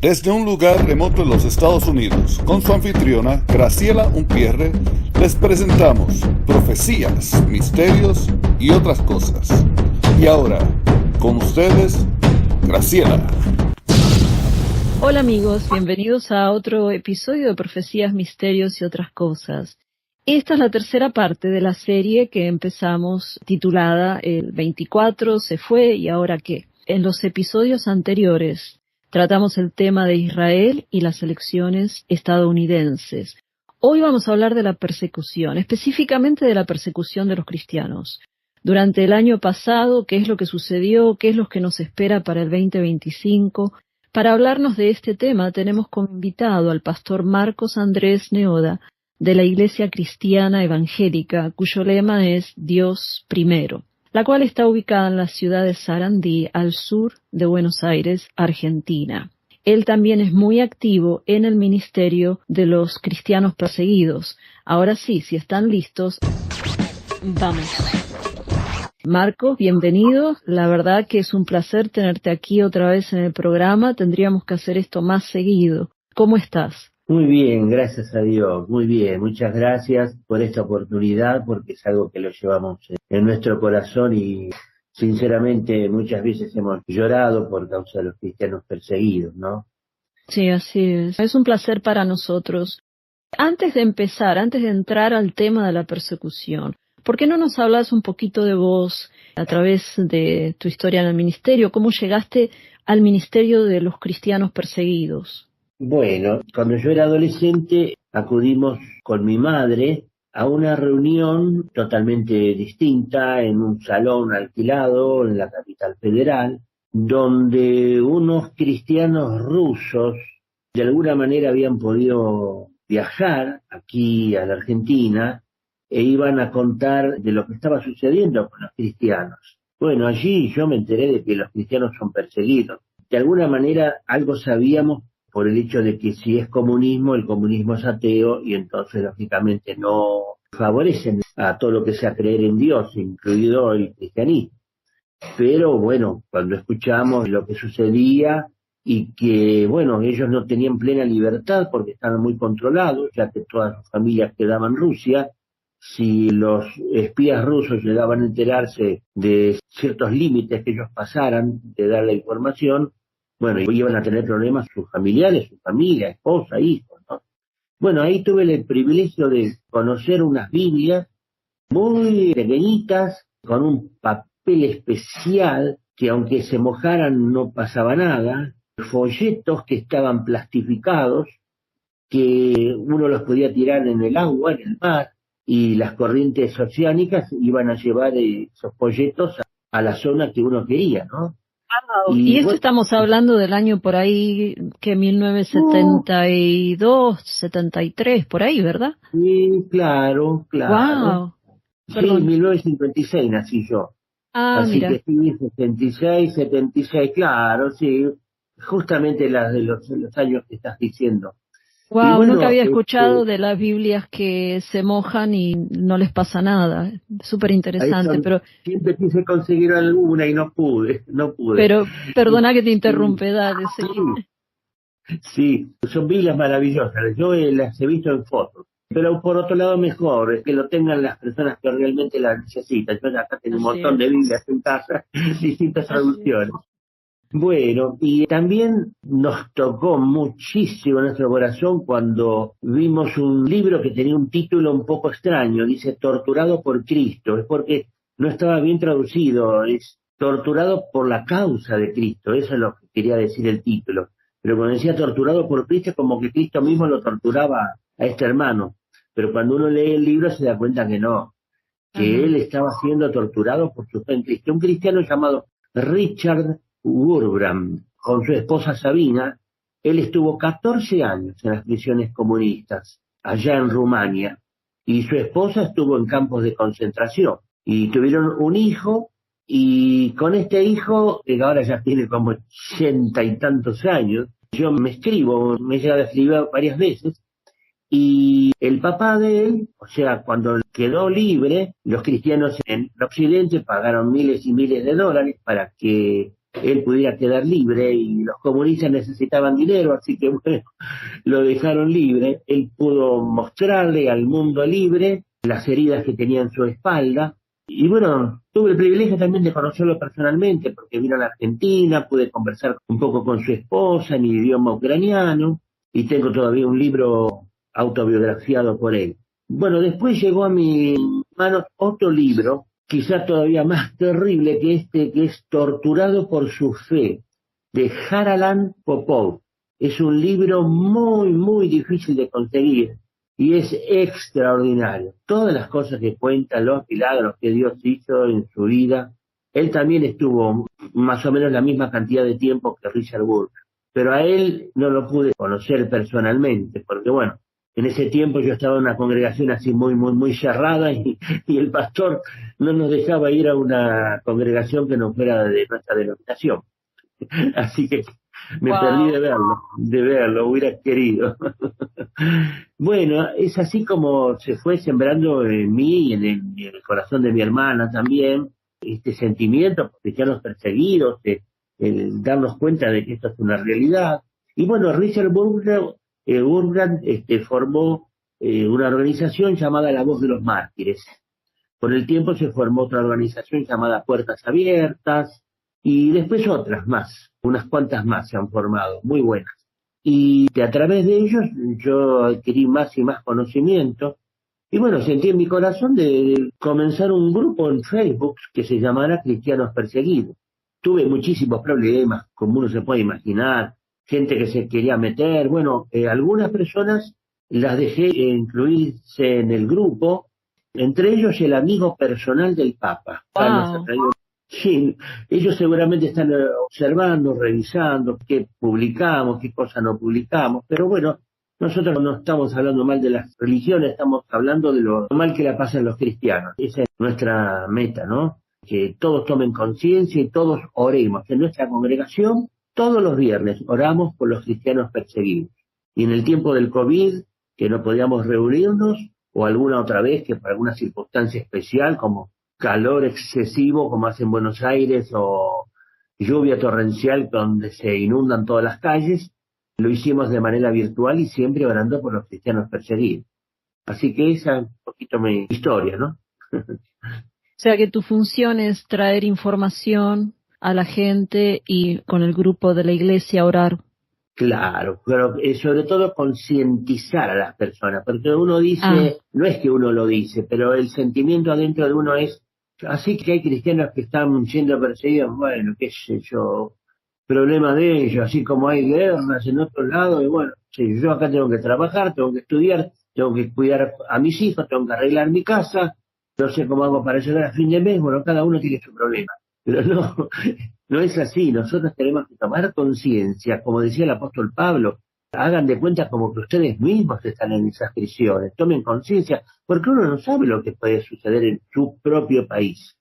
Desde un lugar remoto en los Estados Unidos, con su anfitriona Graciela Unpierre, les presentamos Profecías, Misterios y otras cosas. Y ahora, con ustedes, Graciela. Hola amigos, bienvenidos a otro episodio de Profecías, Misterios y otras cosas. Esta es la tercera parte de la serie que empezamos titulada El 24 se fue y ahora qué. En los episodios anteriores tratamos el tema de Israel y las elecciones estadounidenses. Hoy vamos a hablar de la persecución, específicamente de la persecución de los cristianos. Durante el año pasado, ¿qué es lo que sucedió? ¿Qué es lo que nos espera para el 2025? Para hablarnos de este tema tenemos como invitado al pastor Marcos Andrés Neoda de la Iglesia Cristiana Evangélica, cuyo lema es Dios primero, la cual está ubicada en la ciudad de Sarandí, al sur de Buenos Aires, Argentina. Él también es muy activo en el ministerio de los cristianos perseguidos. Ahora sí, si están listos, vamos. Marcos, bienvenido. La verdad que es un placer tenerte aquí otra vez en el programa. Tendríamos que hacer esto más seguido. ¿Cómo estás? Muy bien, gracias a Dios, muy bien. Muchas gracias por esta oportunidad, porque es algo que lo llevamos en nuestro corazón y sinceramente muchas veces hemos llorado por causa de los cristianos perseguidos, ¿no? Sí, así es. Es un placer para nosotros. Antes de empezar, antes de entrar al tema de la persecución, ¿por qué no nos hablas un poquito de vos a través de tu historia en el ministerio? ¿Cómo llegaste al ministerio de los cristianos perseguidos? Bueno, cuando yo era adolescente acudimos con mi madre a una reunión totalmente distinta en un salón alquilado en la capital federal, donde unos cristianos rusos de alguna manera habían podido viajar aquí a la Argentina e iban a contar de lo que estaba sucediendo con los cristianos. Bueno, allí yo me enteré de que los cristianos son perseguidos. De alguna manera algo sabíamos por el hecho de que si es comunismo, el comunismo es ateo y entonces lógicamente no favorecen a todo lo que sea creer en Dios, incluido el cristianismo. Pero bueno, cuando escuchamos lo que sucedía y que, bueno, ellos no tenían plena libertad porque estaban muy controlados, ya que todas sus familias quedaban en Rusia, si los espías rusos llegaban a enterarse de ciertos límites que ellos pasaran de dar la información, bueno, iban a tener problemas sus familiares, su familia, esposa, hijos, ¿no? Bueno, ahí tuve el privilegio de conocer unas Biblias muy pequeñitas, con un papel especial, que aunque se mojaran no pasaba nada, folletos que estaban plastificados, que uno los podía tirar en el agua, en el mar, y las corrientes oceánicas iban a llevar esos folletos a la zona que uno quería, ¿no? Y esto bueno, estamos hablando del año por ahí, que 1972, 73, por ahí, ¿verdad? sí, claro. Wow. Sí, Perdón. 1956 nací yo. Así Mira. que sí, 66, 76, claro, sí. Justamente las de los años que estás diciendo. Y Wow, nunca bueno, había escuchado de las Biblias que se mojan y no les pasa nada. Súper interesante, siempre quise conseguir alguna y no pude. pero perdona que te Sí, interrumpe, dale, seguí. sí, son Biblias maravillosas. Yo las he visto en fotos. Pero por otro lado mejor es que lo tengan las personas que realmente las necesitan. Yo acá tengo un montón de Biblias en casa, distintas traducciones. Bueno, y también nos tocó muchísimo en nuestro corazón cuando vimos un libro que tenía un título un poco extraño, dice Torturado por Cristo, es porque no estaba bien traducido, es torturado por la causa de Cristo, eso es lo que quería decir el título. Pero cuando decía torturado por Cristo es como que Cristo mismo lo torturaba a este hermano, pero cuando uno lee el libro se da cuenta que no, que él estaba siendo torturado por su fe en Cristo. Un cristiano llamado Richard Wurmbrand, con su esposa Sabina, él estuvo 14 años en las prisiones comunistas, allá en Rumania, y su esposa estuvo en campos de concentración y tuvieron un hijo, y con este hijo, que ahora ya tiene como 80 y tantos años, yo me he llegado a escribir varias veces, y el papá de él, o sea, cuando quedó libre, los cristianos en Occidente pagaron miles y miles de dólares para que él pudiera quedar libre, y los comunistas necesitaban dinero, así que bueno, lo dejaron libre. Él pudo mostrarle al mundo libre las heridas que tenía en su espalda, y bueno, tuve el privilegio también de conocerlo personalmente, porque vino a la Argentina, pude conversar un poco con su esposa en idioma ucraniano, y tengo todavía un libro autobiografiado por él. Bueno, después llegó a mis manos otro libro, quizá todavía más terrible que este, que es Torturado por su fe, de Harlan Popov. Es un libro muy, muy difícil de conseguir y es extraordinario. Todas las cosas que cuenta, los milagros que Dios hizo en su vida. Él también estuvo más o menos la misma cantidad de tiempo que Richard Burke, pero a él no lo pude conocer personalmente, porque bueno, en ese tiempo yo estaba en una congregación así muy, muy, muy cerrada, y el pastor no nos dejaba ir a una congregación que no fuera de nuestra denominación. Así que me perdí de verlo, hubiera querido. Bueno, es así como se fue sembrando en mí y en el corazón de mi hermana también, este sentimiento por cristianos perseguidos, el darnos cuenta de que esto es una realidad. Y bueno, Richard Burggrad formó una organización llamada La Voz de los Mártires. Con el tiempo se formó otra organización llamada Puertas Abiertas, y después otras más, unas cuantas más se han formado, muy buenas. Y a través de ellos yo adquirí más y más conocimiento, y bueno, sentí en mi corazón de comenzar un grupo en Facebook que se llamará Cristianos Perseguidos. Tuve muchísimos problemas, como uno se puede imaginar, gente que se quería meter, bueno, algunas personas las dejé incluirse en el grupo, entre ellos el amigo personal del Papa. Wow. Sí, ellos seguramente están observando, revisando qué publicamos, qué cosas no publicamos, pero bueno, nosotros no estamos hablando mal de las religiones, estamos hablando de lo mal que la pasan los cristianos. Esa es nuestra meta, ¿no? Que todos tomen conciencia y todos oremos. En nuestra congregación, todos los viernes oramos por los cristianos perseguidos. Y en el tiempo del COVID, que no podíamos reunirnos, o alguna otra vez que por alguna circunstancia especial, como calor excesivo como hace en Buenos Aires, o lluvia torrencial donde se inundan todas las calles, lo hicimos de manera virtual y siempre orando por los cristianos perseguidos. Así que esa es un poquito mi historia, ¿no? O sea que tu función es traer información a la gente y con el grupo de la iglesia orar. Claro, pero sobre todo concientizar a las personas, porque uno dice, no es que uno lo dice, pero el sentimiento adentro de uno es, así que hay cristianos que están siendo perseguidos, bueno, qué sé yo, problema de ellos, así como hay guerras en otros lados, y bueno, sí, yo acá tengo que trabajar, tengo que estudiar, tengo que cuidar a mis hijos, tengo que arreglar mi casa, no sé cómo hago para llegar a fin de mes, bueno, cada uno tiene su problema. Pero no es así. Nosotros tenemos que tomar conciencia, como decía el apóstol Pablo, hagan de cuenta como que ustedes mismos están en esas prisiones, tomen conciencia, porque uno no sabe lo que puede suceder en su propio país.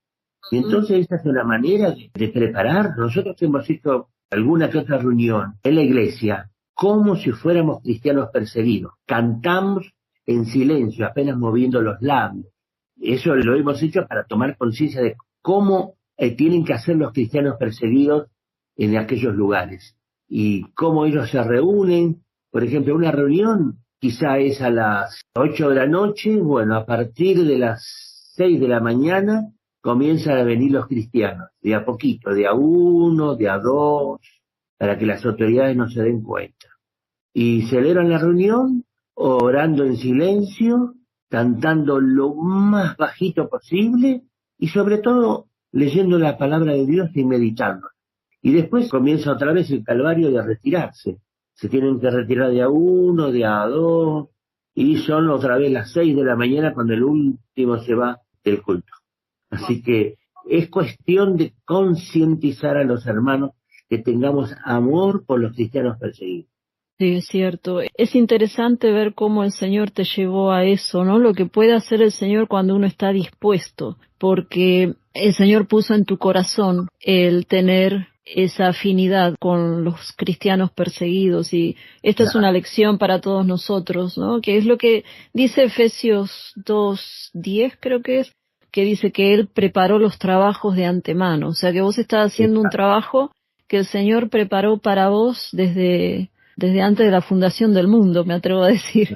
Y entonces esta es una manera de preparar. Nosotros hemos hecho alguna que otra reunión en la iglesia, como si fuéramos cristianos perseguidos. Cantamos en silencio, apenas moviendo los labios. Eso lo hemos hecho para tomar conciencia de cómo tienen que hacer los cristianos perseguidos en aquellos lugares y cómo ellos se reúnen. Por ejemplo, una reunión quizá es a las 8 de la noche, bueno, a partir de las 6 de la mañana comienzan a venir los cristianos, de a poquito, de a uno, de a dos, para que las autoridades no se den cuenta. Y celebran la reunión orando en silencio, cantando lo más bajito posible y sobre todo leyendo la palabra de Dios y meditando. Y después comienza otra vez el calvario de retirarse. Se tienen que retirar de a uno, de a dos, y son otra vez las 6 de la mañana cuando el último se va del culto. Así que es cuestión de concientizar a los hermanos que tengamos amor por los cristianos perseguidos. Sí, es cierto. Es interesante ver cómo el Señor te llevó a eso, ¿no? Lo que puede hacer el Señor cuando uno está dispuesto, porque el Señor puso en tu corazón el tener esa afinidad con los cristianos perseguidos, y esta es una lección para todos nosotros, ¿no? Que es lo que dice Efesios 2:10, creo que dice que Él preparó los trabajos de antemano, o sea que vos estás haciendo un trabajo que el Señor preparó para vos desde antes de la fundación del mundo, me atrevo a decir.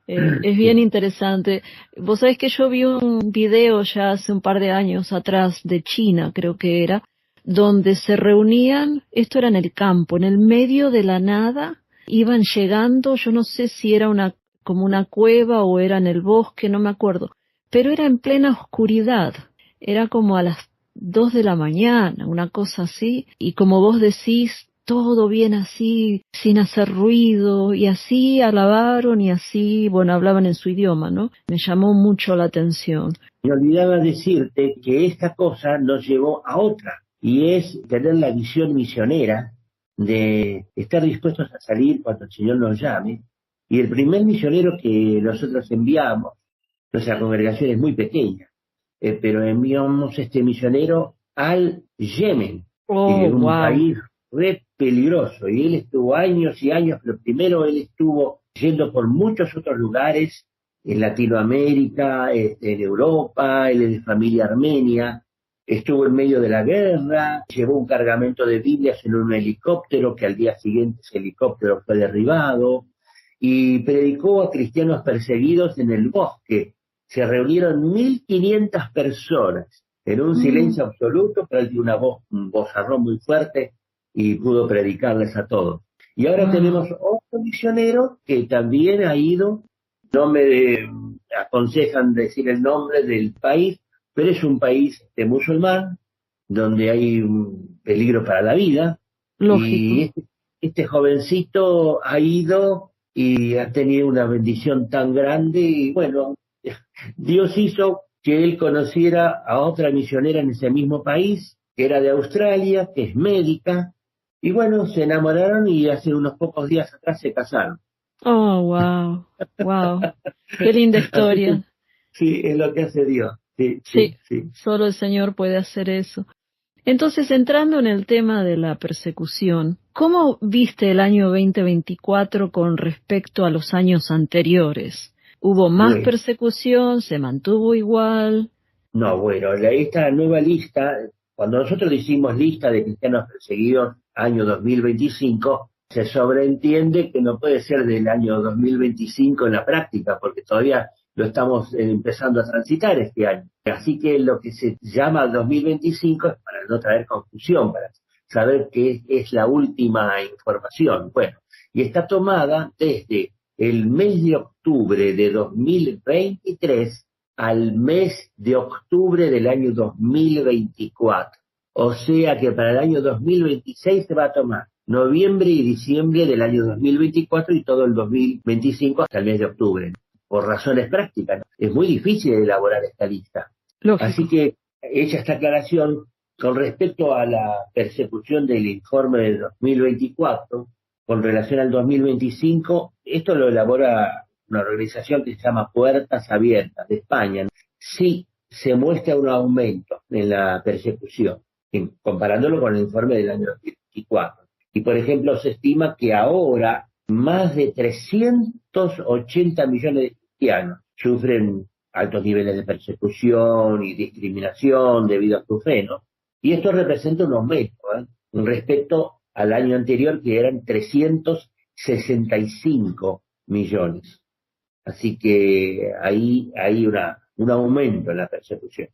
Es bien interesante. Vos sabés que yo vi un video ya hace un par de años atrás de China, creo que era, donde se reunían, esto era en el campo, en el medio de la nada, iban llegando, yo no sé si era como una cueva o era en el bosque, no me acuerdo, pero era en plena oscuridad, era como a las 2 de la mañana, una cosa así, y como vos decís, todo bien así, sin hacer ruido, y así alabaron y así, bueno, hablaban en su idioma, ¿no? Me llamó mucho la atención. Me olvidaba decirte que esta cosa nos llevó a otra, y es tener la visión misionera de estar dispuestos a salir cuando el Señor nos llame. Y el primer misionero que nosotros enviamos, nuestra congregación es muy pequeña, pero enviamos este misionero al Yemen, un país re peligroso, y él estuvo años y años, pero primero él estuvo yendo por muchos otros lugares, en Latinoamérica, en Europa, él es de familia armenia, estuvo en medio de la guerra, llevó un cargamento de Biblias en un helicóptero, que al día siguiente ese helicóptero fue derribado, y predicó a cristianos perseguidos en el bosque. Se reunieron 1.500 personas, en un silencio absoluto, pero él dio un vozarrón muy fuerte, y pudo predicarles a todos. Y ahora tenemos otro misionero que también ha ido, no me aconsejan decir el nombre del país, pero es un país musulmán, donde hay un peligro para la vida. Lógico. Y este jovencito ha ido y ha tenido una bendición tan grande, y bueno, Dios hizo que él conociera a otra misionera en ese mismo país, que era de Australia, que es médica, y bueno, se enamoraron y hace unos pocos días atrás se casaron. Oh, wow, qué linda historia. Sí, es lo que hace Dios. Sí. Solo el Señor puede hacer eso. Entonces, entrando en el tema de la persecución, ¿cómo viste el año 2024 con respecto a los años anteriores? ¿Hubo más persecución? ¿Se mantuvo igual? No, bueno, esta nueva lista, cuando nosotros hicimos lista de cristianos perseguidos año 2025, se sobreentiende que no puede ser del año 2025 en la práctica, porque todavía lo estamos empezando a transitar este año. Así que lo que se llama 2025 es para no traer confusión, para saber qué es la última información. Bueno, y está tomada desde el mes de octubre de 2023 al mes de octubre del año 2024. O sea que para el año 2026 se va a tomar noviembre y diciembre del año 2024 y todo el 2025 hasta el mes de octubre, por razones prácticas, ¿no? Es muy difícil elaborar esta lista. Lógico. Así que, hecha esta aclaración, con respecto a la persecución del informe de 2024, con relación al 2025, esto lo elabora una organización que se llama Puertas Abiertas de España. Sí se muestra un aumento en la persecución, comparándolo con el informe del año 2024. Y, por ejemplo, se estima que ahora más de 380 millones de cristianos sufren altos niveles de persecución y discriminación debido a su fe, ¿no? Y esto representa un aumento, respecto al año anterior, que eran 365 millones. Así que ahí hay un aumento en la persecución.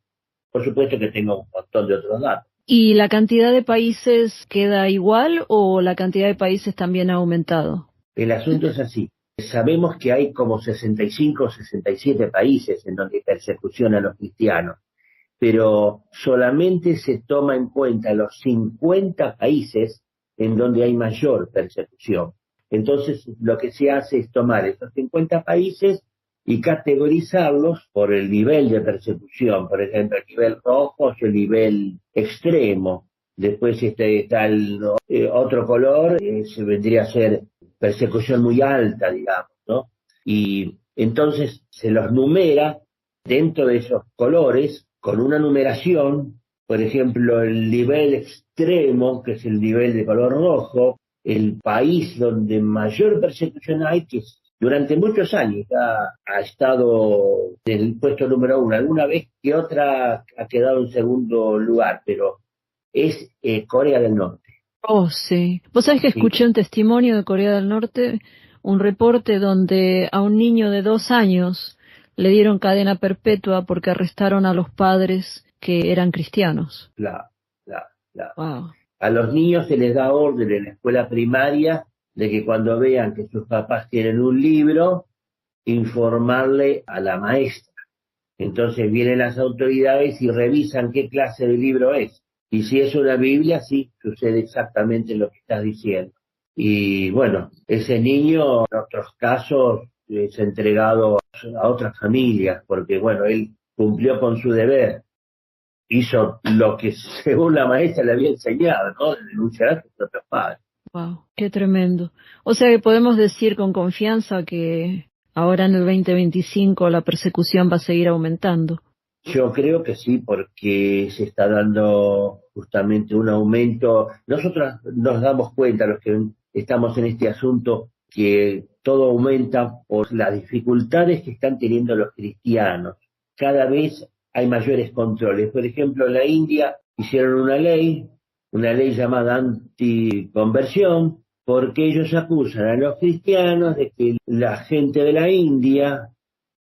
Por supuesto que tengo un montón de otros datos. ¿Y la cantidad de países queda igual o la cantidad de países también ha aumentado? El asunto es así. Sabemos que hay como 65 o 67 países en donde hay persecución a los cristianos, pero solamente se toma en cuenta los 50 países en donde hay mayor persecución. Entonces, lo que se hace es tomar esos 50 países y categorizarlos por el nivel de persecución. Por ejemplo, el nivel rojo es el nivel extremo. Después está el otro color, se vendría a ser persecución muy alta, digamos, ¿no? Y entonces se los numera dentro de esos colores con una numeración. Por ejemplo, el nivel extremo, que es el nivel de color rojo, el país donde mayor persecución hay, que durante muchos años ha estado en el puesto número 1, alguna vez que otra ha quedado en segundo lugar, pero es Corea del Norte. Oh, sí. Vos sabés que Sí. escuché un testimonio de Corea del Norte, un reporte donde a un niño de 2 años le dieron cadena perpetua porque arrestaron a los padres que eran cristianos. La, Wow. A los niños se les da orden en la escuela primaria de que cuando vean que sus papás tienen un libro, informarle a la maestra. Entonces vienen las autoridades y revisan qué clase de libro es. Y si es una Biblia, sí, sucede exactamente lo que estás diciendo. Y bueno, ese niño en otros casos es entregado a otras familias, porque bueno, él cumplió con su deber. Hizo lo que según la maestra le había enseñado, ¿no? De denunciar a sus propios padres. Wow, qué tremendo. O sea que podemos decir con confianza que ahora en el 2025 la persecución va a seguir aumentando. Yo creo que sí, porque se está dando justamente un aumento. Nosotros nos damos cuenta, los que estamos en este asunto, que todo aumenta por las dificultades que están teniendo los cristianos. Cada vez hay mayores controles. Por ejemplo, en la India hicieron una ley llamada anticonversión, porque ellos acusan a los cristianos de que la gente de la India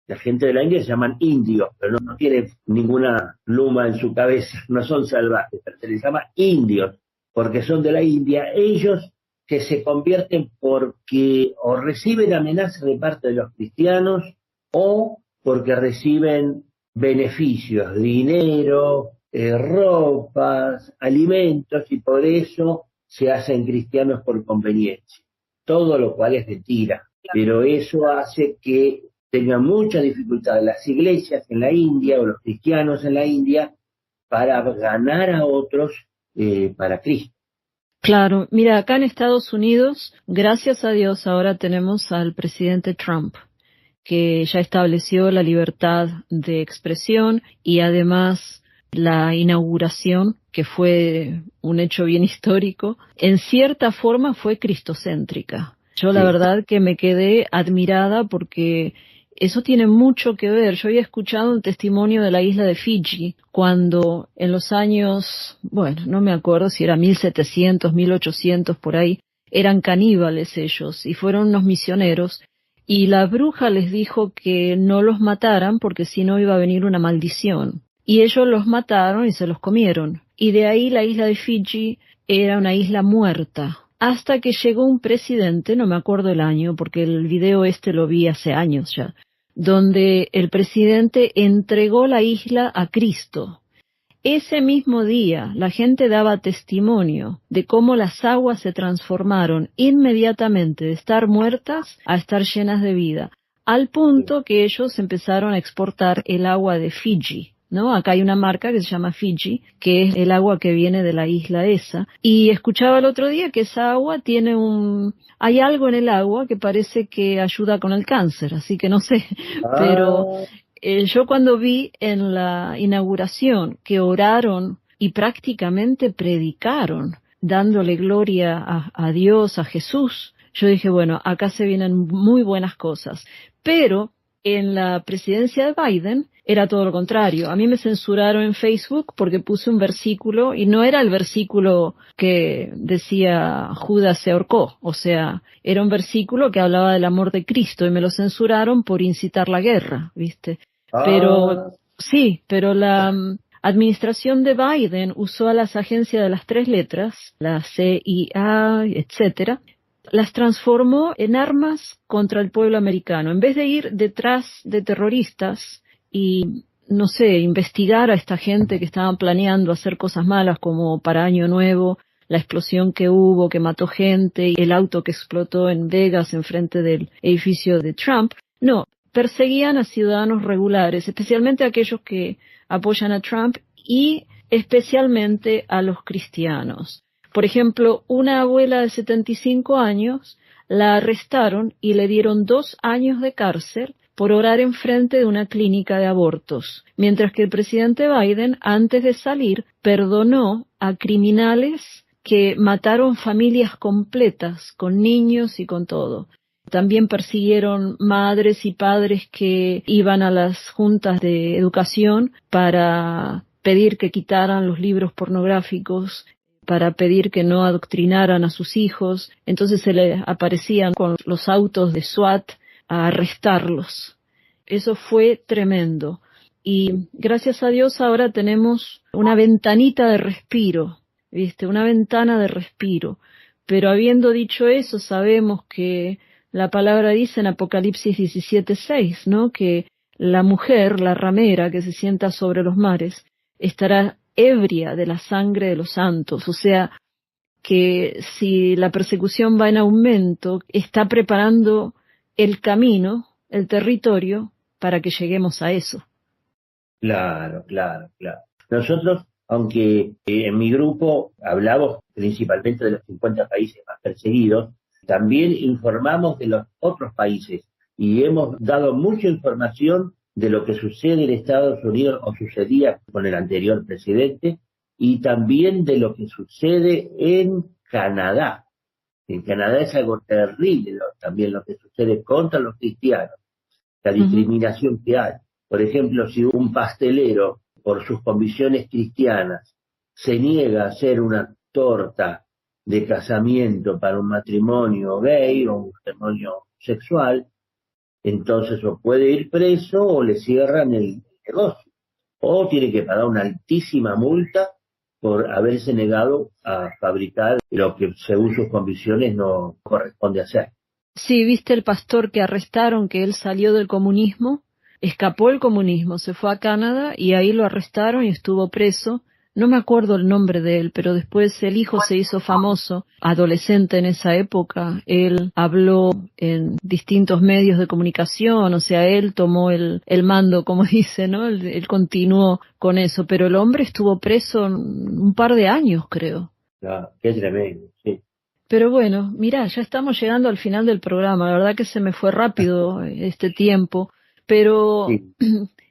se llaman indios, pero no tienen ninguna luma en su cabeza, no son salvajes, pero se les llama indios, porque son de la India. Ellos que se convierten porque o reciben amenazas de parte de los cristianos o porque reciben beneficios, dinero, ropas, alimentos, y por eso se hacen cristianos por conveniencia. Todo lo cual es mentira, pero eso hace que tengan mucha dificultad las iglesias en la India o los cristianos en la India para ganar a otros para Cristo. Claro, mira, acá en Estados Unidos, gracias a Dios, ahora tenemos al presidente Trump, que ya estableció la libertad de expresión y además la inauguración, que fue un hecho bien histórico, en cierta forma fue cristocéntrica. Yo la verdad que me quedé admirada porque eso tiene mucho que ver. Yo había escuchado un testimonio de la isla de Fiji cuando en los años, bueno, no me acuerdo si era 1700, 1800 por ahí, eran caníbales ellos y fueron unos misioneros y la bruja les dijo que no los mataran porque si no iba a venir una maldición. Y ellos los mataron y se los comieron. Y de ahí la isla de Fiji era una isla muerta. Hasta que llegó un presidente, no me acuerdo el año, porque el video lo vi hace años ya, donde el presidente entregó la isla a Cristo. Ese mismo día la gente daba testimonio de cómo las aguas se transformaron inmediatamente de estar muertas a estar llenas de vida, al punto que ellos empezaron a exportar el agua de Fiji. ¿No? Acá hay una marca que se llama Fiji, que es el agua que viene de la isla esa. Y escuchaba el otro día que esa agua hay algo en el agua que parece que ayuda con el cáncer, así que no sé. Pero yo cuando vi en la inauguración que oraron y prácticamente predicaron, dándole gloria a Dios, a Jesús, yo dije, bueno, acá se vienen muy buenas cosas. Pero en la presidencia de Biden era todo lo contrario. A mí me censuraron en Facebook porque puse un versículo y no era el versículo que decía Judas se ahorcó. O sea, era un versículo que hablaba del amor de Cristo y me lo censuraron por incitar la guerra, ¿viste? Pero la administración de Biden usó a las agencias de las 3 letras, la CIA, etcétera, las transformó en armas contra el pueblo americano. En vez de ir detrás de terroristas y, no sé, investigar a esta gente que estaban planeando hacer cosas malas como para Año Nuevo, la explosión que hubo, que mató gente, y el auto que explotó en Vegas enfrente del edificio de Trump, no, perseguían a ciudadanos regulares, especialmente a aquellos que apoyan a Trump y especialmente a los cristianos. Por ejemplo, una abuela de 75 años la arrestaron y le dieron 2 años de cárcel por orar enfrente de una clínica de abortos, mientras que el presidente Biden, antes de salir, perdonó a criminales que mataron familias completas, con niños y con todo. También persiguieron madres y padres que iban a las juntas de educación para pedir que quitaran los libros pornográficos, para pedir que no adoctrinaran a sus hijos. Entonces se les aparecían con los autos de SWAT a arrestarlos. Eso fue tremendo. Y gracias a Dios ahora tenemos una ventanita de respiro, ¿viste? Una ventana de respiro. Pero habiendo dicho eso, sabemos que la palabra dice en Apocalipsis 17:6, ¿no? Que la mujer, la ramera que se sienta sobre los mares, estará ebria de la sangre de los santos. O sea, que si la persecución va en aumento, está preparando el camino, el territorio, para que lleguemos a eso. Claro. Nosotros, aunque en mi grupo hablamos principalmente de los 50 países más perseguidos, también informamos de los otros países y hemos dado mucha información de lo que sucede en Estados Unidos o sucedía con el anterior presidente y también de lo que sucede en Canadá. En Canadá es algo terrible también lo que sucede contra los cristianos, la discriminación que hay. Por ejemplo, si un pastelero, por sus convicciones cristianas, se niega a hacer una torta de casamiento para un matrimonio gay o un matrimonio sexual, entonces o puede ir preso o le cierran el negocio, o tiene que pagar una altísima multa por haberse negado a fabricar lo que según sus convicciones no corresponde hacer. Sí, viste el pastor que arrestaron, que él salió del comunismo, escapó el comunismo, se fue a Canadá y ahí lo arrestaron y estuvo preso. No me acuerdo el nombre de él, pero después el hijo se hizo famoso, adolescente en esa época. Él habló en distintos medios de comunicación, o sea, él tomó el mando, como dice, ¿no? Él continuó con eso, pero el hombre estuvo preso un par de años, creo. Ah, qué tremendo, sí. Pero bueno, mirá, ya estamos llegando al final del programa. La verdad que se me fue rápido este tiempo, pero Sí.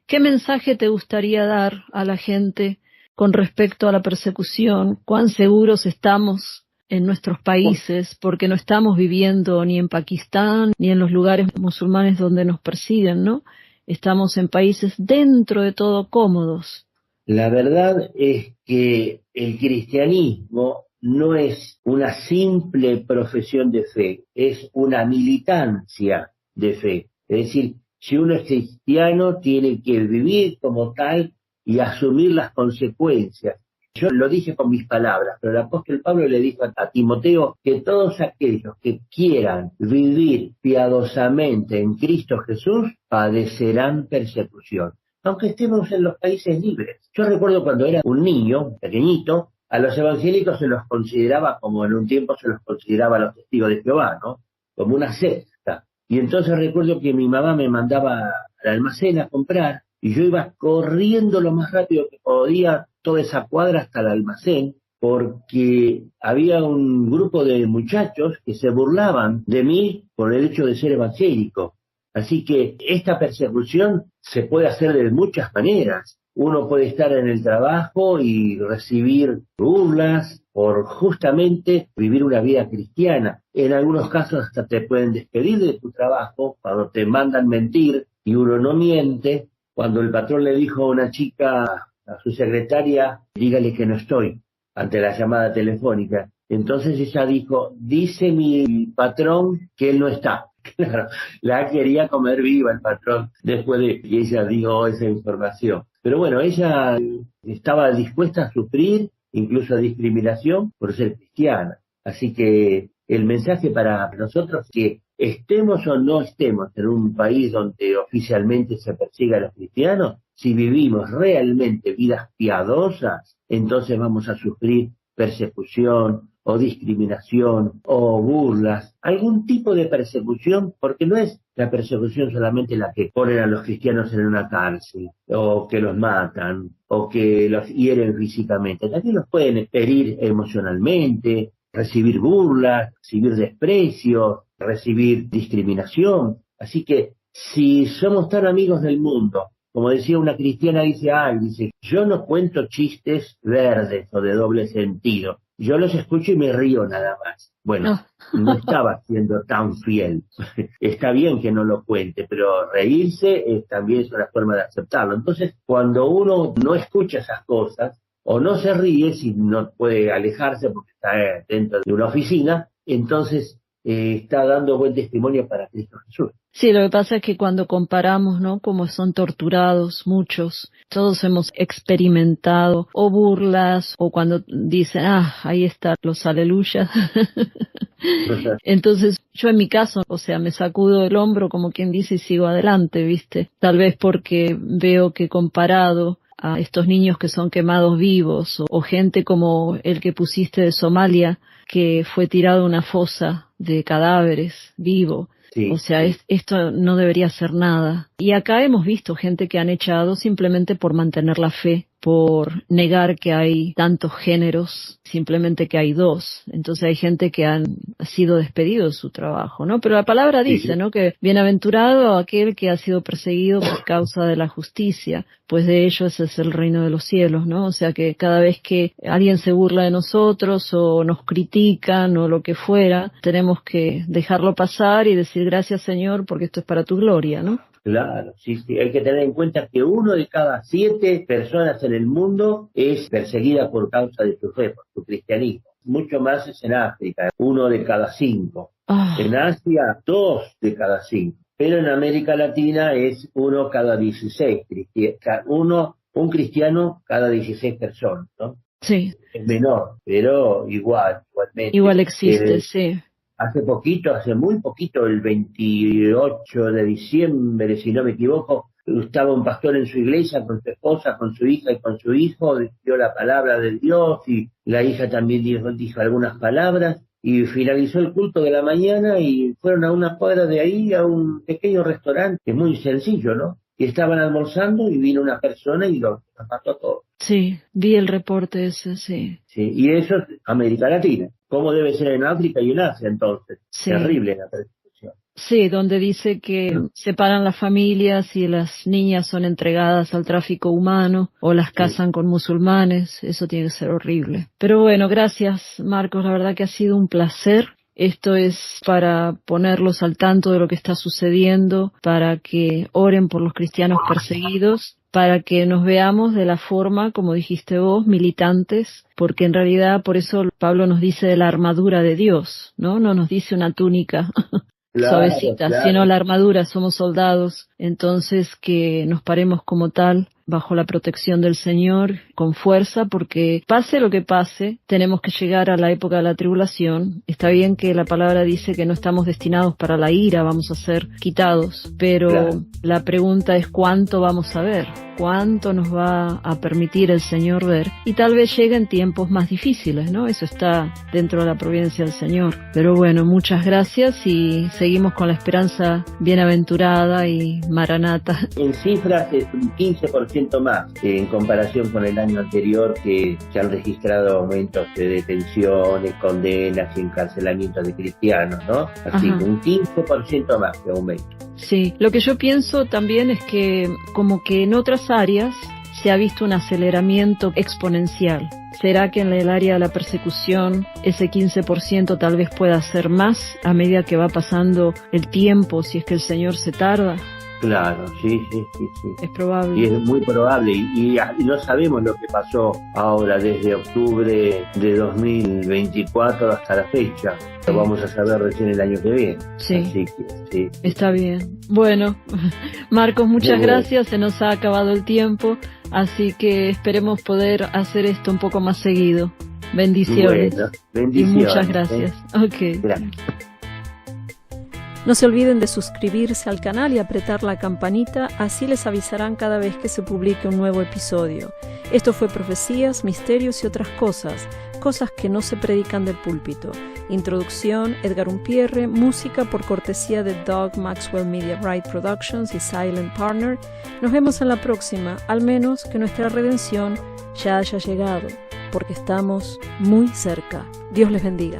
¿qué mensaje te gustaría dar a la gente con respecto a la persecución? ¿Cuán seguros estamos en nuestros países? Porque no estamos viviendo ni en Pakistán ni en los lugares musulmanes donde nos persiguen, ¿no? Estamos en países dentro de todo cómodos. La verdad es que el cristianismo no es una simple profesión de fe, es una militancia de fe. Es decir, si uno es cristiano, tiene que vivir como tal y asumir las consecuencias. Yo lo dije con mis palabras, pero el apóstol Pablo le dijo a Timoteo que todos aquellos que quieran vivir piadosamente en Cristo Jesús padecerán persecución, aunque estemos en los países libres. Yo recuerdo cuando era un niño, pequeñito, a los evangélicos se los consideraba, como en un tiempo se los consideraba a los testigos de Jehová, ¿no? Como una secta. Y entonces recuerdo que mi mamá me mandaba al almacén a comprar, y yo iba corriendo lo más rápido que podía toda esa cuadra hasta el almacén, porque había un grupo de muchachos que se burlaban de mí por el hecho de ser evangélico. Así que esta persecución se puede hacer de muchas maneras. Uno puede estar en el trabajo y recibir burlas por justamente vivir una vida cristiana. En algunos casos hasta te pueden despedir de tu trabajo cuando te mandan mentir y uno no miente. Cuando el patrón le dijo a una chica, a su secretaria, dígale que no estoy, ante la llamada telefónica. Entonces ella dijo, dice mi patrón que él no está. Claro, la quería comer viva el patrón después de que ella dio esa información. Pero bueno, ella estaba dispuesta a sufrir incluso discriminación por ser cristiana. Así que el mensaje para nosotros es que estemos o no estemos en un país donde oficialmente se persiga a los cristianos, si vivimos realmente vidas piadosas, entonces vamos a sufrir persecución o discriminación o burlas, algún tipo de persecución, porque no es la persecución solamente la que ponen a los cristianos en una cárcel, o que los matan, o que los hieren físicamente, también los pueden herir emocionalmente, recibir burlas, recibir desprecios, recibir discriminación. Así que si somos tan amigos del mundo, como decía una cristiana, dice, yo no cuento chistes verdes o de doble sentido, yo los escucho y me río nada más. Bueno, no estaba siendo tan fiel. Está bien que no lo cuente, pero reírse también es una forma de aceptarlo. Entonces, cuando uno no escucha esas cosas, o no se ríe, si no puede alejarse porque está dentro de una oficina, entonces está dando buen testimonio para Cristo Jesús. Sí, lo que pasa es que cuando comparamos, ¿no?, cómo son torturados muchos, todos hemos experimentado o burlas, o cuando dicen, ahí están los aleluyas. Entonces, yo en mi caso, me sacudo el hombro como quien dice y sigo adelante, ¿viste? Tal vez porque veo que comparado a estos niños que son quemados vivos, o gente como el que pusiste de Somalia, que fue tirado a una fosa de cadáveres vivo. Sí, esto no debería ser nada. Y acá hemos visto gente que han echado simplemente por mantener la fe, por negar que hay tantos géneros, simplemente que hay dos. Entonces hay gente que han sido despedidos de su trabajo, ¿no? Pero la palabra dice, ¿no?, que bienaventurado aquel que ha sido perseguido por causa de la justicia, pues de ellos es el reino de los cielos, ¿no? O sea que cada vez que alguien se burla de nosotros o nos critican o lo que fuera, tenemos que dejarlo pasar y decir gracias, Señor, porque esto es para tu gloria, ¿no? Claro, sí, hay que tener en cuenta que 1 de cada 7 personas en el mundo es perseguida por causa de su fe, por su cristianismo. Mucho más es en África, 1 de cada 5. En Asia, 2 de cada 5. Pero en América Latina es 1 cada 16. Un cristiano cada 16 personas, ¿no? Sí. Es menor, pero igualmente. Igual existe, sí. Hace muy poquito, el 28 de diciembre, si no me equivoco, estaba un pastor en su iglesia con su esposa, con su hija y con su hijo, dio la palabra de Dios y la hija también dijo algunas palabras y finalizó el culto de la mañana y fueron a una cuadra de ahí a un pequeño restaurante, muy sencillo, ¿no? Y estaban almorzando y vino una persona y los mató a todos. Sí, vi el reporte ese, sí. Sí, y eso es América Latina. ¿Cómo debe ser en África y en Asia entonces? Sí. Terrible la persecución. Sí, donde dice que separan las familias y las niñas son entregadas al tráfico humano o las casan con musulmanes. Eso tiene que ser horrible. Pero bueno, gracias, Marcos. La verdad que ha sido un placer. Esto es para ponerlos al tanto de lo que está sucediendo, para que oren por los cristianos perseguidos, para que nos veamos de la forma, como dijiste vos, militantes, porque en realidad por eso Pablo nos dice de la armadura de Dios, ¿no? No nos dice una túnica suavecita, sino la armadura, somos soldados, entonces que nos paremos como tal, bajo la protección del Señor, con fuerza, porque pase lo que pase, tenemos que llegar a la época de la tribulación. Está bien que la palabra dice que no estamos destinados para la ira, vamos a ser quitados, pero la pregunta es cuánto vamos a ver, cuánto nos va a permitir el Señor ver, y tal vez lleguen tiempos más difíciles, ¿no? Eso está dentro de la providencia del Señor. Pero bueno, muchas gracias y seguimos con la esperanza bienaventurada y maranata. En cifras es un 15% más en comparación con el año anterior, que se han registrado aumentos de detenciones, condenas y encarcelamientos de cristianos, ¿no? Así que un 15% más de aumento. Sí, lo que yo pienso también es que como que en otras áreas se ha visto un aceleramiento exponencial. ¿Será que en el área de la persecución ese 15% tal vez pueda ser más a medida que va pasando el tiempo, si es que el Señor se tarda? Claro, sí. Es probable. Y es muy probable. Y no sabemos lo que pasó ahora desde octubre de 2024 hasta la fecha. Lo vamos a saber recién el año que viene. Sí. Así que, sí. Está bien. Bueno, Marcos, muchas gracias. Se nos ha acabado el tiempo. Así que esperemos poder hacer esto un poco más seguido. Bendiciones. Bueno, bendiciones. Y muchas gracias. Ok. Gracias. No se olviden de suscribirse al canal y apretar la campanita, así les avisarán cada vez que se publique un nuevo episodio. Esto fue Profecías, Misterios y otras cosas que no se predican del púlpito. Introducción, Edgar Umpierre, música por cortesía de Doug Maxwell Media Right Productions y Silent Partner. Nos vemos en la próxima, al menos que nuestra redención ya haya llegado, porque estamos muy cerca. Dios les bendiga.